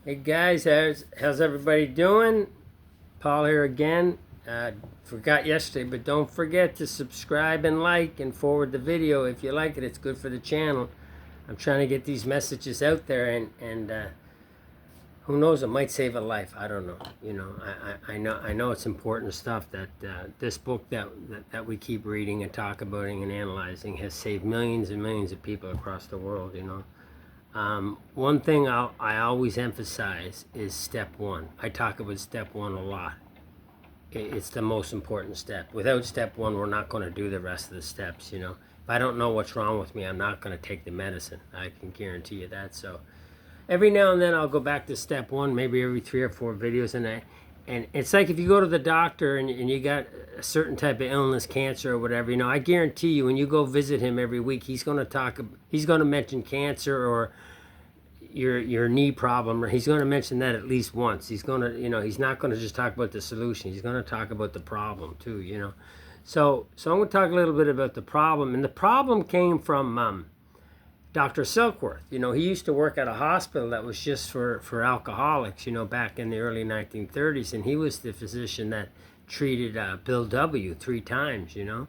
Hey guys, how's everybody doing? Paul here again. Forgot yesterday, but don't forget to subscribe and like and forward the video if you like it. It's good for the channel. I'm trying to get these messages out there, and who knows, it might save a life. I don't know. I know it's important stuff that this book that we keep reading and talk about and analyzing has saved millions and millions of people across the world. One thing I always emphasize is step one. I talk about step one a lot. It's the most important step. Without step one, we're not going to do the rest of the steps. If I don't know what's wrong with me, I'm not going to take the medicine. I can guarantee you that. So every now and then I'll go back to step one, maybe every 3 or 4 videos, and it's like if you go to the doctor and you got a certain type of illness, cancer or whatever, I guarantee you when you go visit him every week, he's going to mention cancer or your knee problem, or he's going to mention that at least once. He's going to, he's not going to just talk about the solution. He's going to talk about the problem too, So I'm going to talk a little bit about the problem, and the problem came from Dr. Silkworth. He used to work at a hospital that was just for alcoholics, back in the early 1930s, and he was the physician that treated Bill W. 3 times, and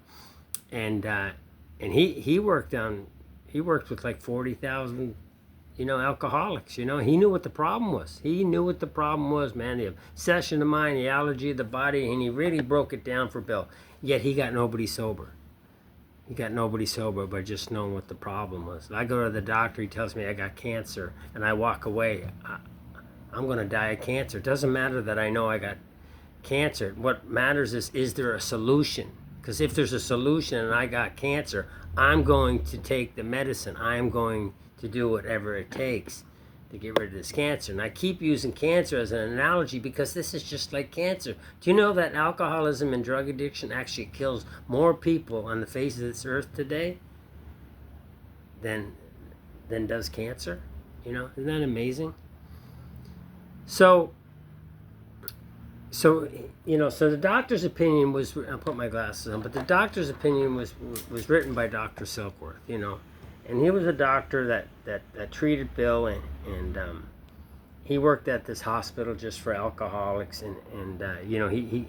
he worked with like 40,000, alcoholics. He knew what the problem was. He knew what the problem was, man. The obsession of mind, the allergy of the body, and he really broke it down for Bill. Yet he got nobody sober. He got nobody sober by just knowing what the problem was. I go to the doctor, he tells me I got cancer, and I walk away. I'm going to die of cancer. It doesn't matter that I know I got cancer. What matters is there a solution? Because if there's a solution and I got cancer, I'm going to take the medicine. I'm going to do whatever it takes to get rid of this cancer. And I keep using cancer as an analogy because this is just like cancer. Do you know that alcoholism and drug addiction actually kills more people on the face of this earth today than does cancer? Isn't that amazing? So the doctor's opinion was, I'll put my glasses on, but the doctor's opinion was written by Dr. Silkworth, and he was a doctor that treated Bill, and he worked at this hospital just for alcoholics, and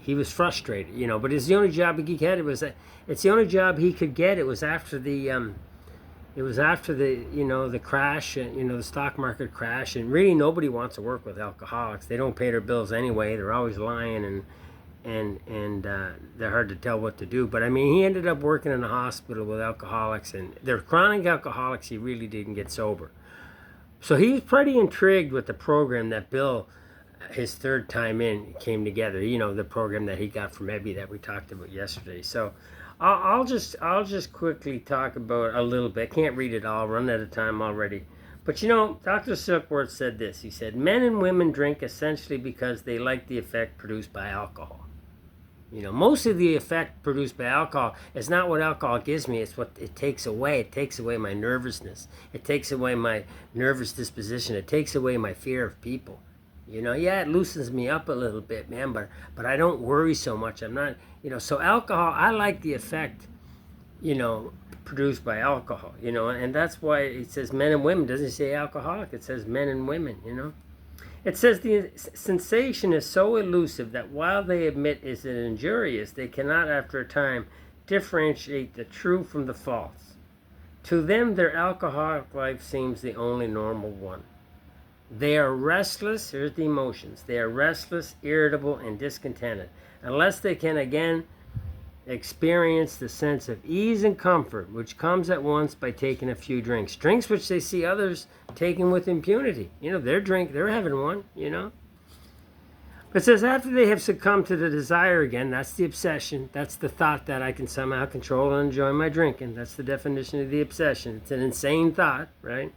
he was frustrated, but it's the only job he could get. It's the only job he could get. It was after the the crash, the stock market crash, and really nobody wants to work with alcoholics. They don't pay their bills anyway. They're always lying, and they're hard to tell what to do. But I mean, he ended up working in a hospital with alcoholics, and they're chronic alcoholics. He really didn't get sober. So he was pretty intrigued with the program that Bill, his 3rd time in, came together. The program that he got from Ebby that we talked about yesterday. So I'll just quickly talk about a little bit. Can't read it all. Run out of time already. But Dr. Silkworth said this. He said, men and women drink essentially because they like the effect produced by alcohol. Most of the effect produced by alcohol is not what alcohol gives me. It's what it takes away. It takes away my nervousness. It takes away my nervous disposition. It takes away my fear of people. Yeah, it loosens me up a little bit, man, but I don't worry so much. I'm not, so alcohol, I like the effect, produced by alcohol, and that's why it says men and women. It doesn't say alcoholic. It says men and women, It says the sensation is so elusive that while they admit is it injurious, they cannot after a time differentiate the true from the false. To them, their alcoholic life seems the only normal one. They are restless, here's the emotions, they are restless, irritable, and discontented, unless they can again experience the sense of ease and comfort, which comes at once by taking a few drinks. Drinks which they see others taking with impunity. They're having one, But it says after they have succumbed to the desire again, that's the obsession, that's the thought that I can somehow control and enjoy my drinking. That's the definition of the obsession. It's an insane thought, right?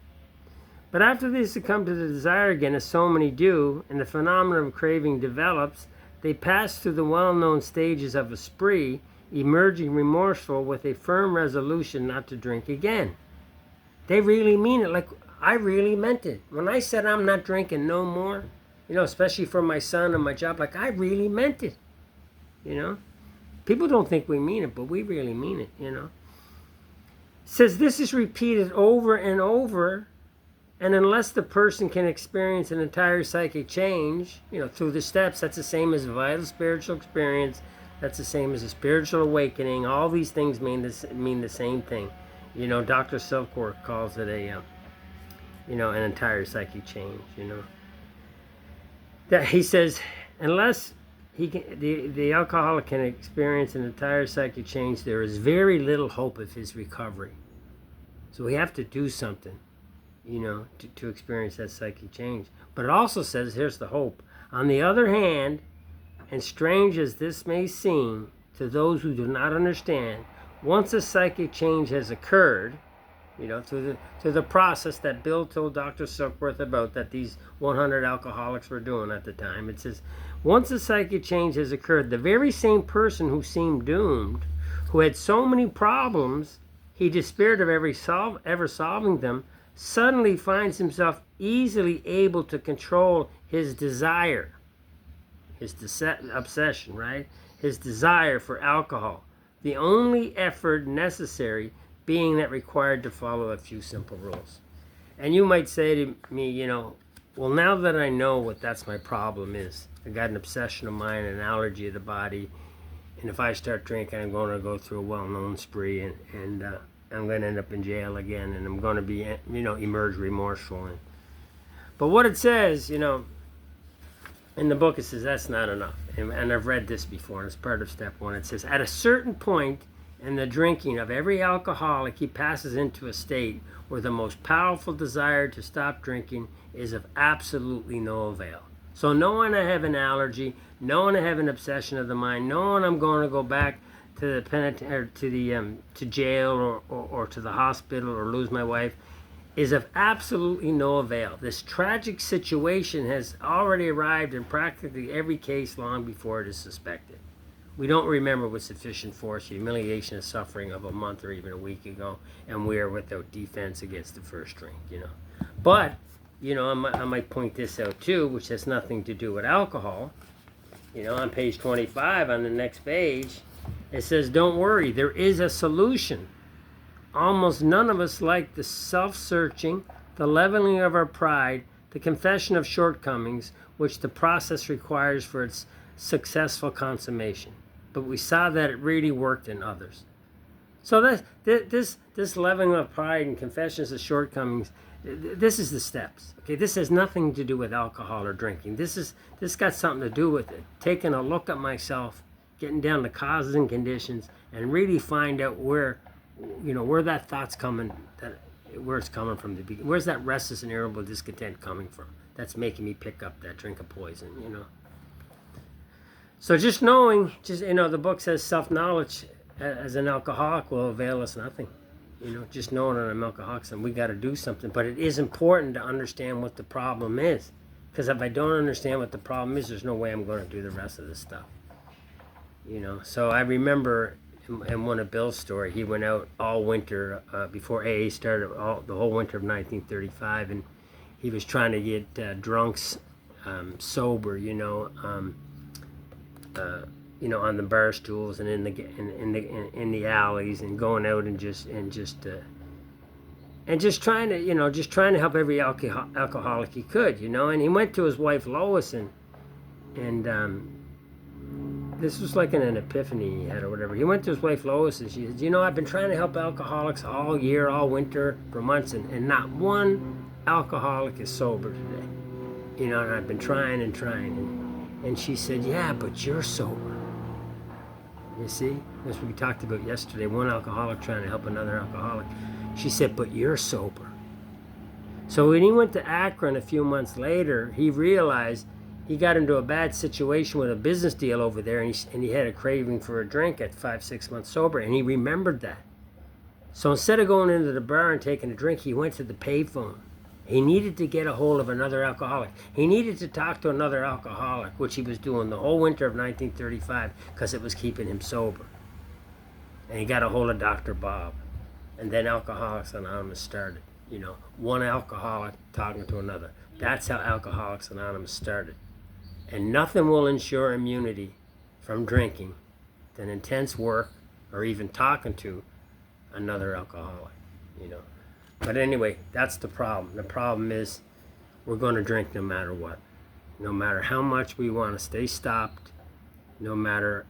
But after they succumb to the desire again, as so many do, and the phenomenon of craving develops, they pass through the well-known stages of a spree, emerging remorseful with a firm resolution not to drink again. They really mean it. Like, I really meant it. When I said I'm not drinking no more, especially for my son and my job, like, I really meant it. People don't think we mean it, but we really mean it, It says this is repeated over and over And unless the person can experience an entire psychic change, through the steps, that's the same as a vital spiritual experience. That's the same as a spiritual awakening. All these things mean the same thing. Dr. Silkworth calls it an entire psychic change. That he says, unless the alcoholic can experience an entire psychic change, there is very little hope of his recovery. So we have to do something, to experience that psychic change. But it also says, here's the hope. On the other hand, and strange as this may seem to those who do not understand, once a psychic change has occurred, through the process that Bill told Dr. Silkworth about, that these 100 alcoholics were doing at the time, it says, once a psychic change has occurred, the very same person who seemed doomed, who had so many problems, he despaired of ever solving them, suddenly finds himself easily able to control his desire, his obsession, right? His desire for alcohol. The only effort necessary being that required to follow a few simple rules. And you might say to me, well, now that I know what that's my problem is, I got an obsession of mine, an allergy of the body, and if I start drinking, I'm going to go through a well-known spree, and I'm going to end up in jail again, and I'm going to be, emerge remorseful. But what it says, in the book, it says that's not enough. And I've read this before, and it's part of step 1. It says, at a certain point in the drinking of every alcoholic, he passes into a state where the most powerful desire to stop drinking is of absolutely no avail. So knowing I have an allergy, knowing I have an obsession of the mind, knowing I'm going to go back to the penitentiary, to jail or to the hospital, or lose my wife, is of absolutely no avail. This tragic situation has already arrived in practically every case long before it is suspected. We don't remember with sufficient force the humiliation and suffering of a month or even a week ago, and we are without defense against the first drink, But, I might point this out too, which has nothing to do with alcohol. On page 25, on the next page, it says, don't worry, there is a solution. Almost none of us like the self-searching, the leveling of our pride, the confession of shortcomings, which the process requires for its successful consummation. But we saw that it really worked in others. So this leveling of pride and confessions of shortcomings, this is the steps. Okay, this has nothing to do with alcohol or drinking. This got something to do with it. Taking a look at myself, getting down to causes and conditions, and really find out where that thought's coming, where it's coming from. Where's that restless and irritable discontent coming from? That's making me pick up that drink of poison, So just knowing, the book says self-knowledge as an alcoholic will avail us nothing. Just knowing that I'm alcoholic, and we got to do something. But it is important to understand what the problem is. Because if I don't understand what the problem is, there's no way I'm going to do the rest of this stuff. So I remember in one of Bill's story, he went out all winter before AA started, the whole winter of 1935, and he was trying to get drunks sober, on the bar stools and in the alleys, and going out and just trying to help every alcoholic he could, And he went to his wife Lois, and this was like an epiphany he had or whatever. He went to his wife Lois, and she said, I've been trying to help alcoholics all year, all winter, for months, and not one alcoholic is sober today. And I've been trying and trying. And she said, yeah, but you're sober. You see? That's what we talked about yesterday. One alcoholic trying to help another alcoholic. She said, but you're sober. So when he went to Akron a few months later, he realized he got into a bad situation with a business deal over there, and he had a craving for a drink at 5-6 months sober, and he remembered that. So instead of going into the bar and taking a drink, he went to the payphone. He needed to get a hold of another alcoholic. He needed to talk to another alcoholic, which he was doing the whole winter of 1935 because it was keeping him sober. And he got a hold of Dr. Bob. And then Alcoholics Anonymous started. One alcoholic talking to another. That's how Alcoholics Anonymous started. And nothing will ensure immunity from drinking than intense work or even talking to another alcoholic, But anyway, that's the problem. The problem is we're going to drink no matter what. No matter how much we want to stay stopped, no matter,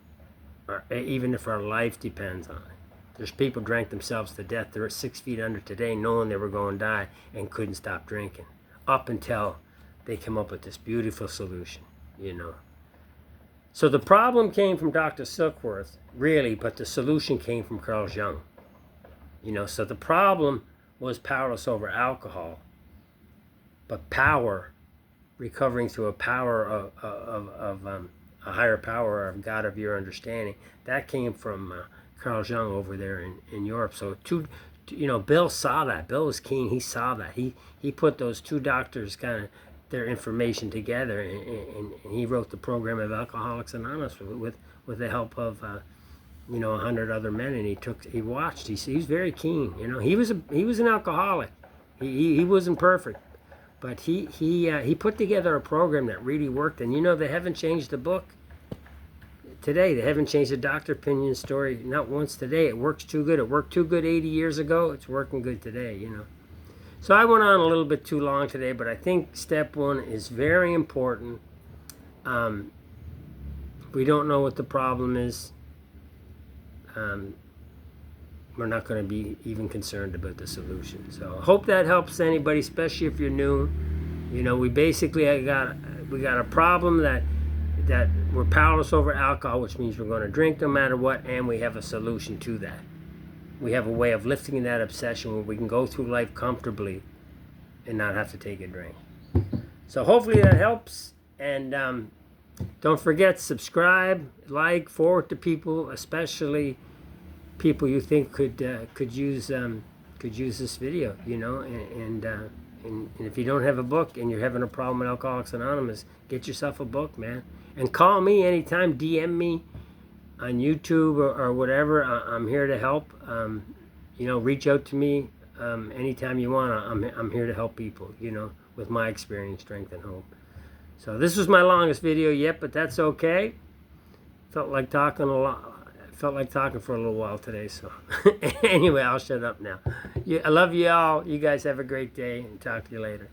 even if our life depends on it. There's people drank themselves to death. They're at 6 feet under today knowing they were going to die and couldn't stop drinking. Up until they come up with this beautiful solution, you know. So the problem came from Dr. Silkworth, really, but the solution came from Carl Jung. You know, so the problem was powerless over alcohol, but power, recovering through a power of a higher power of God of your understanding, that came from Carl Jung over there in Europe. So you know, Bill saw that. Bill was keen. He saw that. He put those two doctors kind of their information together, and he wrote the program of Alcoholics Anonymous with the help of you know, 100 other men. And he watched. He was very keen. You know, he was an alcoholic. He wasn't perfect, but he put together a program that really worked. And you know, they haven't changed the book today. They haven't changed the Dr. Pinion story not once today. It works too good. It worked too good 80 years ago. It's working good today, you know. So I went on a little bit too long today, but I think step one is very important. We don't know what the problem is. We're not going to be even concerned about the solution. So I hope that helps anybody, especially if you're new. You know, we got a problem that we're powerless over alcohol, which means we're going to drink no matter what, and we have a solution to that. We have a way of lifting that obsession where we can go through life comfortably and not have to take a drink. So hopefully that helps, and don't forget, subscribe, like, forward to people, especially people you think could use this video, you know, and if you don't have a book and you're having a problem with Alcoholics Anonymous, get yourself a book, man. And call me anytime, DM me on YouTube or whatever. I'm here to help. You know, reach out to me anytime you want. I'm here to help people, you know, with my experience, strength, and hope. So this was my longest video yet, but that's okay. Felt like talking a lot. Felt like talking for a little while today, so anyway, I'll shut up now. I love you all. You guys have a great day, and talk to you later.